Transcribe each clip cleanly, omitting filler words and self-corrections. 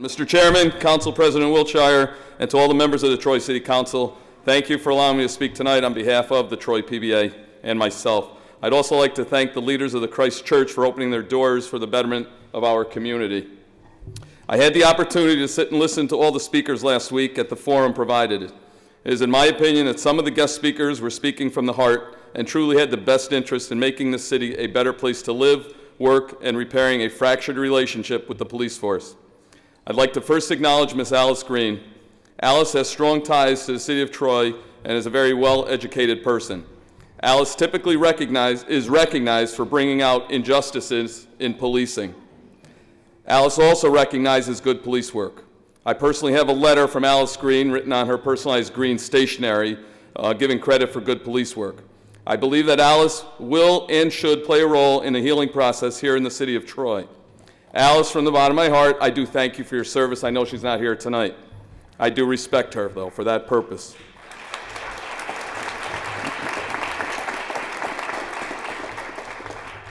Mr. Chairman, Council President Wiltshire, and to all the members of the Troy City Council, thank you for allowing me to speak tonight on behalf of the Troy PBA and myself. I'd also like to thank the leaders of the Christ Church for opening their doors for the betterment of our community. I had the opportunity to sit and listen to all the speakers last week at the forum provided. It is in my opinion that some of the guest speakers were speaking from the heart and truly had the best interest in making this city a better place to live, work, and repairing a fractured relationship with the police force. I'd like to first acknowledge Ms. Alice Green. Alice has strong ties to the city of Troy and is a very well-educated person. Alice typically is recognized for bringing out injustices in policing. Alice also recognizes good police work. I personally have a letter from Alice Green written on her personalized green stationery giving credit for good police work. I believe that Alice will and should play a role in the healing process here in the city of Troy. Alice, from the bottom of my heart, I do thank you for your service. I know she's not here tonight. I do respect her, though, for that purpose.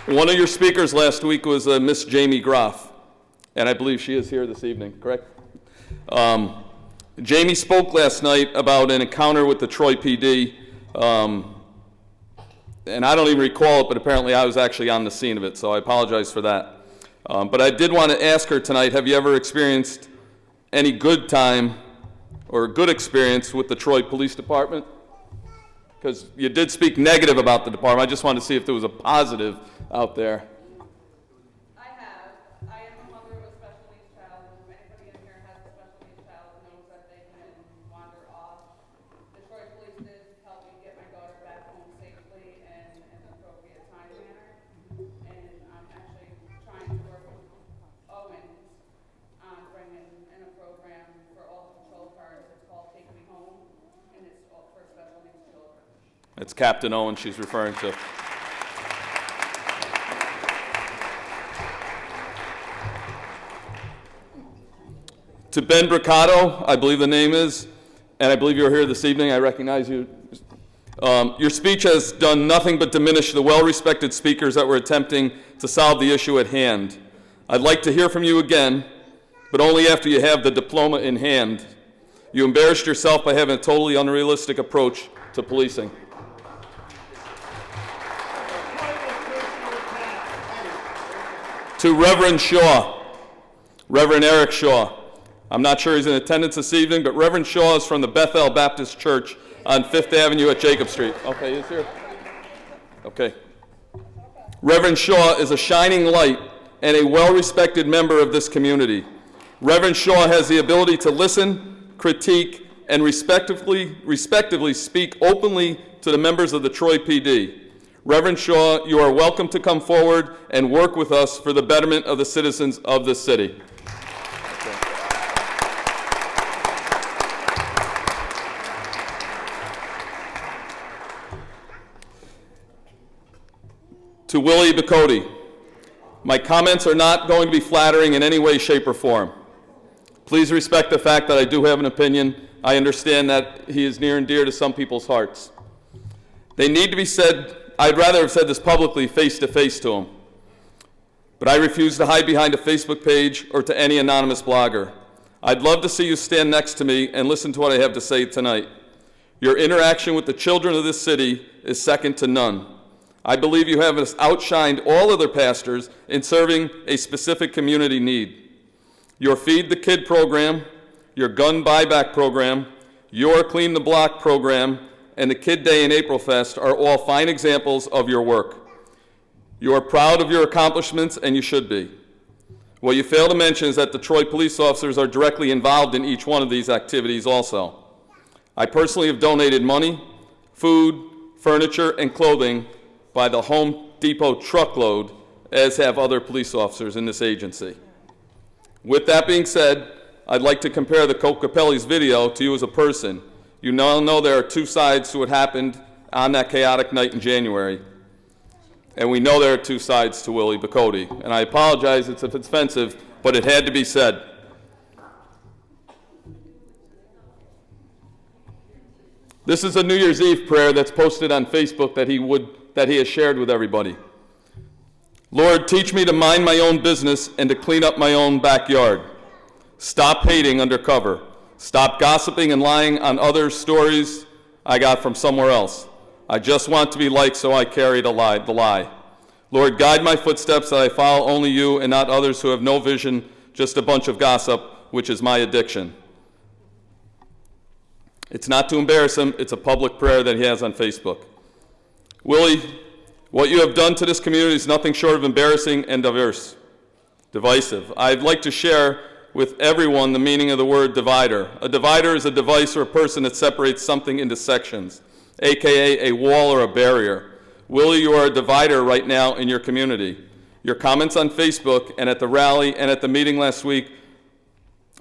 One of your speakers last week was Miss Jamie Groff, and I believe she is here this evening, correct? Jamie spoke last night about an encounter with the Troy PD, and I don't even recall it, but apparently I was actually on the scene of it, so I apologize for that. But I did want to ask her tonight, have you ever experienced any good time or good experience with the Troy Police Department? Because you did speak negative about the department. I just wanted to see if there was a positive out there. I have. I am a mother of a special needs child, and if anybody in here has a special needs child knows that they can wander off. The Troy Police did help me get my daughter back home safely and in an appropriate time manner. And I'm actually trying to work with Owens on bringing in a program for all patrol cars. It's called Take Me Home, and it's all for special needs children. It's Captain Owen she's referring to. To Ben Bricado, I believe the name is, and I believe you're here this evening. I recognize you. Your speech has done nothing but diminish the well-respected speakers that were attempting to solve the issue at hand. I'd like to hear from you again, but only after you have the diploma in hand. You embarrassed yourself by having a totally unrealistic approach to policing. To Reverend Shaw, Reverend Eric Shaw. I'm not sure he's in attendance this evening, but Reverend Shaw is from the Bethel Baptist Church on 5th Avenue at Jacob Street. Okay, he's here? Okay. Reverend Shaw is a shining light and a well-respected member of this community. Reverend Shaw has the ability to listen, critique, and respectively speak openly to the members of the Troy PD. Reverend Shaw, you are welcome to come forward and work with us for the betterment of the citizens of this city. To Willie Bacote, my comments are not going to be flattering in any way, shape, or form. Please respect the fact that I do have an opinion. I understand that he is near and dear to some people's hearts. They need to be said. I'd rather have said this publicly, face-to-face to him. But I refuse to hide behind a Facebook page or to any anonymous blogger. I'd love to see you stand next to me and listen to what I have to say tonight. Your interaction with the children of this city is second to none. I believe you have outshined all other pastors in serving a specific community need. Your Feed the Kid program, your gun buyback program, your Clean the Block program, and the Kid Day and April Fest are all fine examples of your work. You are proud of your accomplishments, and you should be. What you fail to mention is that the Troy police officers are directly involved in each one of these activities also. I personally have donated money, food, furniture, and clothing by the Home Depot truckload, as have other police officers in this agency. With that being said, I'd like to compare the Capelli's video to you as a person. You now know there are two sides to what happened on that chaotic night in January. And we know there are two sides to Willie Bacote. And I apologize if it's offensive, but it had to be said. This is a New Year's Eve prayer that's posted on Facebook that he has shared with everybody. Lord, teach me to mind my own business and to clean up my own backyard. Stop hating undercover. Stop gossiping and lying on other stories I got from somewhere else. I just want to be liked, so I carry the lie. Lord, guide my footsteps that I follow only you and not others who have no vision, just a bunch of gossip, which is my addiction. It's not to embarrass him, it's a public prayer that he has on Facebook. Willie, what you have done to this community is nothing short of embarrassing and divisive. I'd like to share with everyone the meaning of the word divider. A divider is a device or a person that separates something into sections, aka a wall or a barrier. Willie, you are a divider right now in your community. Your comments on Facebook and at the rally and at the meeting last week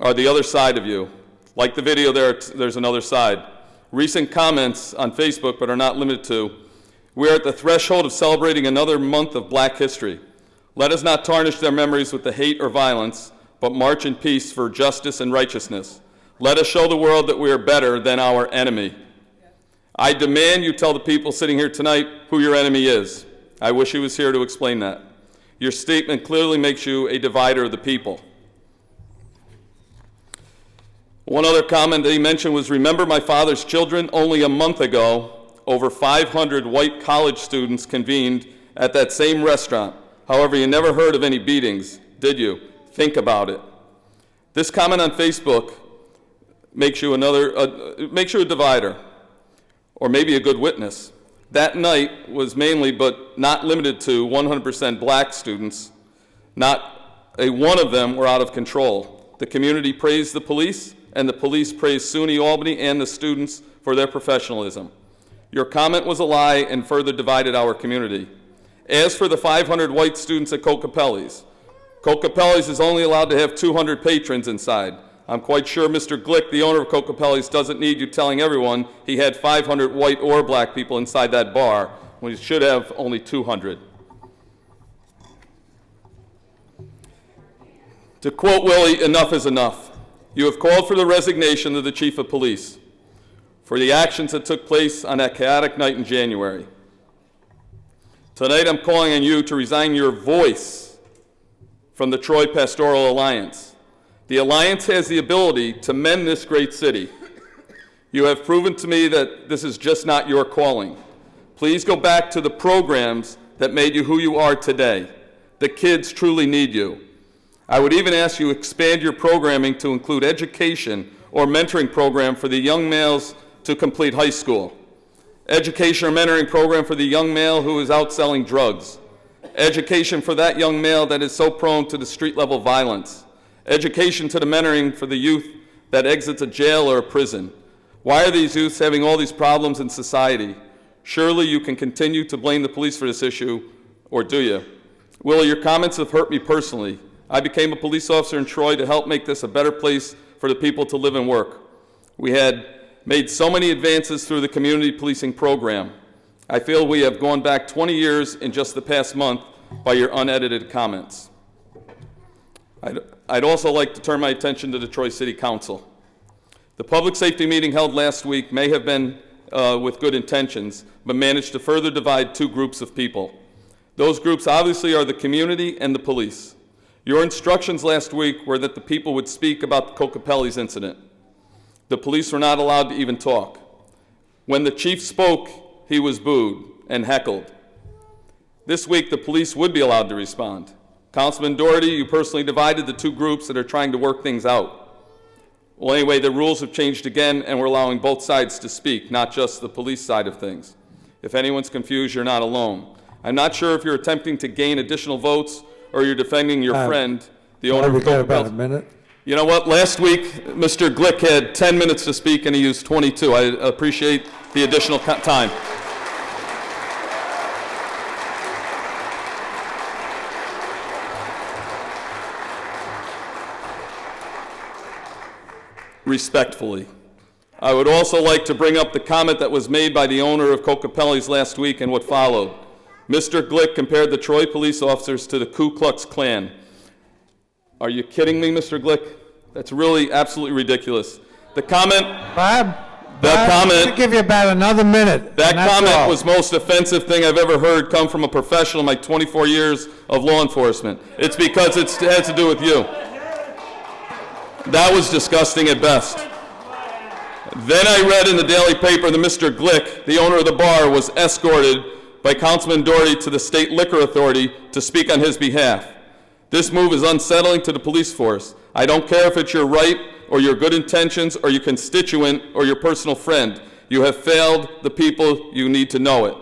are the other side of you. Like the video there's another side. Recent comments on Facebook, but are not limited to, we are at the threshold of celebrating another month of Black history. Let us not tarnish their memories with the hate or violence, but march in peace for justice and righteousness. Let us show the world that we are better than our enemy. I demand you tell the people sitting here tonight who your enemy is. I wish he was here to explain that. Your statement clearly makes you a divider of the people. One other comment that he mentioned was, remember my father's children? Only a month ago, over 500 white college students convened at that same restaurant. However, you never heard of any beatings, did you? Think about it. This comment on Facebook makes you a divider, or maybe a good witness. That night was mainly, but not limited to, 100% Black students. Not a one of them were out of control. The community praised the police, and the police praised SUNY Albany and the students for their professionalism. Your comment was a lie and further divided our community. As for the 500 white students at Kokopelli's is only allowed to have 200 patrons inside. I'm quite sure Mr. Glick, the owner of Kokopelli's, doesn't need you telling everyone he had 500 white or Black people inside that bar, when he should have only 200. To quote Willie, enough is enough. You have called for the resignation of the chief of police for the actions that took place on that chaotic night in January. Tonight I'm calling on you to resign your voice from the Troy Pastoral Alliance. The Alliance has the ability to mend this great city. You have proven to me that this is just not your calling. Please go back to the programs that made you who you are today. The kids truly need you. I would even ask you to expand your programming to include education or mentoring program for the young males to complete high school. Education or mentoring program for the young male who is out selling drugs. Education for that young male that is so prone to the street-level violence. Education to the mentoring for the youth that exits a jail or a prison. Why are these youths having all these problems in society? Surely you can continue to blame the police for this issue, or do you? Willie, your comments have hurt me personally. I became a police officer in Troy to help make this a better place for the people to live and work. We had made so many advances through the community policing program. I feel we have gone back 20 years in just the past month by your unedited comments. I'd also like to turn my attention to the Troy City Council. The public safety meeting held last week may have been with good intentions, but managed to further divide two groups of people. Those groups obviously are the community and the police. Your instructions last week were that the people would speak about the Kokopelli's incident. The police were not allowed to even talk. When the chief spoke, he was booed and heckled. This week, the police would be allowed to respond. Councilman Doherty, you personally divided the two groups that are trying to work things out. Well, anyway, the rules have changed again, and we're allowing both sides to speak, not just the police side of things. If anyone's confused, you're not alone. I'm not sure if you're attempting to gain additional votes or you're defending your friend, the owner of We've got about a Kokopelli. minute. You know what? Last week, Mr. Glick had 10 minutes to speak, and he used 22. I appreciate the additional time. Respectfully. I would also like to bring up the comment that was made by the owner of Kokopelli's last week and what followed. Mr. Glick compared the Troy police officers to the Ku Klux Klan. Are you kidding me, Mr. Glick? That's really absolutely ridiculous. The comment... Bob, comment... I'll give you about another minute. That comment was the most offensive thing I've ever heard come from a professional in my 24 years of law enforcement. It's because it has to do with you. That was disgusting at best. Then I read in the daily paper that Mr. Glick, the owner of the bar, was escorted by Councilman Doherty to the State Liquor Authority to speak on his behalf. This move is unsettling to the police force. I don't care if it's your right or your good intentions or your constituent or your personal friend. You have failed the people. You need to know it.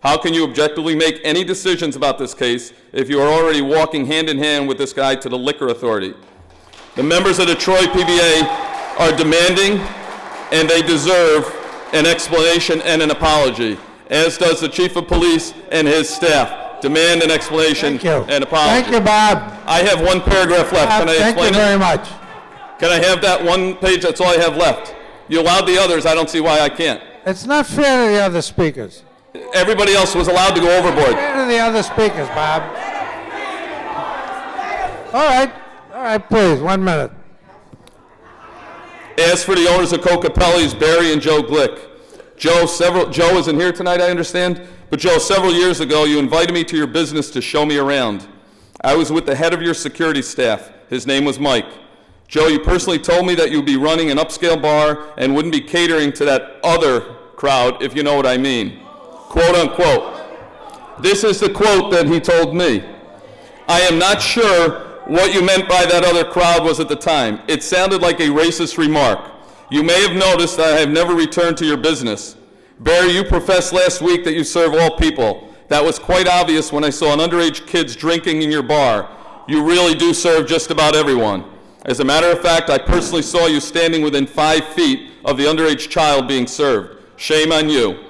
How can you objectively make any decisions about this case if you are already walking hand in hand with this guy to the Liquor Authority? The members of the Troy PBA are demanding, and they deserve an explanation and an apology, as does the Chief of Police and his staff. Demand an explanation and apology. Thank you, Bob. I have one paragraph left. Can I Thank you explain very it? much. Can I have that one page? That's all I have left. You allowed the others. I don't see why I can't. It's not fair to the other speakers. Everybody else was allowed to go overboard. Fair to the other speakers, Bob. All right, please, 1 minute. As for the owners of Coca-Pelli's, Barry and Joe Glick. Joe isn't here tonight, I understand, but Joe, several years ago, you invited me to your business to show me around. I was with the head of your security staff. His name was Mike. Joe, you personally told me that you'd be running an upscale bar and wouldn't be catering to that other crowd, if you know what I mean. Quote unquote. This is the quote that he told me. I am not sure what you meant by that other crowd was at the time. It sounded like a racist remark. You may have noticed that I have never returned to your business. Barry, you professed last week that you serve all people. That was quite obvious when I saw an underage kids drinking in your bar. You really do serve just about everyone. As a matter of fact, I personally saw you standing within 5 feet of the underage child being served. Shame on you.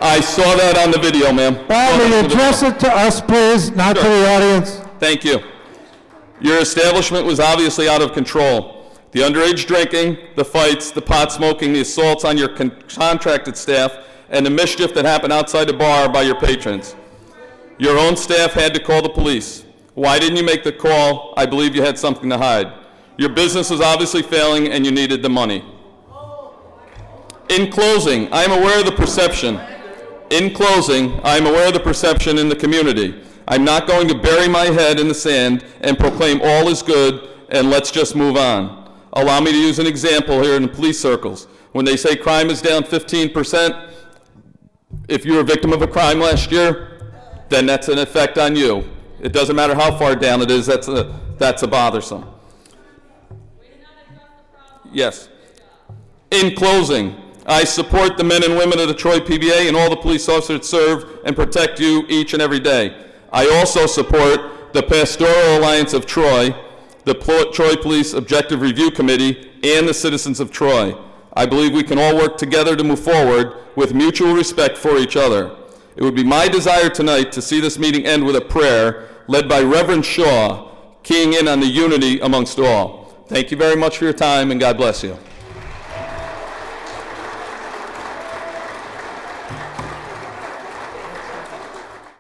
I saw that on the video, ma'am. Bob, will you address it to us, please, not to the audience? Thank you. Your establishment was obviously out of control. The underage drinking, the fights, the pot smoking, the assaults on your contracted staff, and the mischief that happened outside the bar by your patrons. Your own staff had to call the police. Why didn't you make the call? I believe you had something to hide. Your business was obviously failing and you needed the money. In closing, I am aware of the perception. In closing, I am aware of the perception in the community. I'm not going to bury my head in the sand and proclaim all is good and let's just move on. Allow me to use an example here in the police circles. When they say crime is down 15%, if you were a victim of a crime last year, then that's an effect on you. It doesn't matter how far down it is, that's a bothersome. Yes. In closing, I support the men and women of the Troy PBA and all the police officers that serve and protect you each and every day. I also support the Pastoral Alliance of Troy, the Troy Police Objective Review Committee, and the citizens of Troy. I believe we can all work together to move forward with mutual respect for each other. It would be my desire tonight to see this meeting end with a prayer led by Reverend Shaw, keying in on the unity amongst all. Thank you very much for your time, and God bless you.